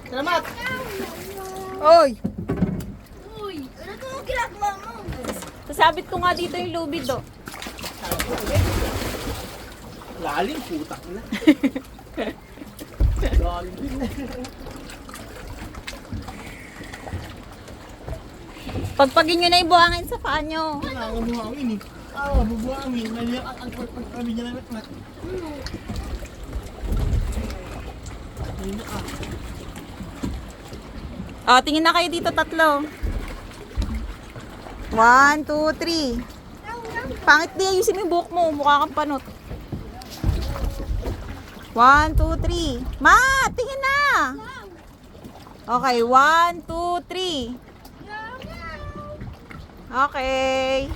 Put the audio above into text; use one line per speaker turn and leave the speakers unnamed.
Salamat!
Oy!
Uy, ano to ginagawa mo?
Sasabit ko nga dito yung lubid, oh.
Lalim, putak na. Lalim din.
Pagpagin nyo na yung buhangin sa paa nyo.
Wala akong buhangin eh. Bubuhangin. Mali ang kami niya lang at
Oh, tingin na kayo dito tatlo. 1, 2, 3. Pangit di ayusin mo yung buhok mo. Mukha kang panot. 1, 2, 3. Ma! Tingin na! Okay, 1, 2, 3. Okay.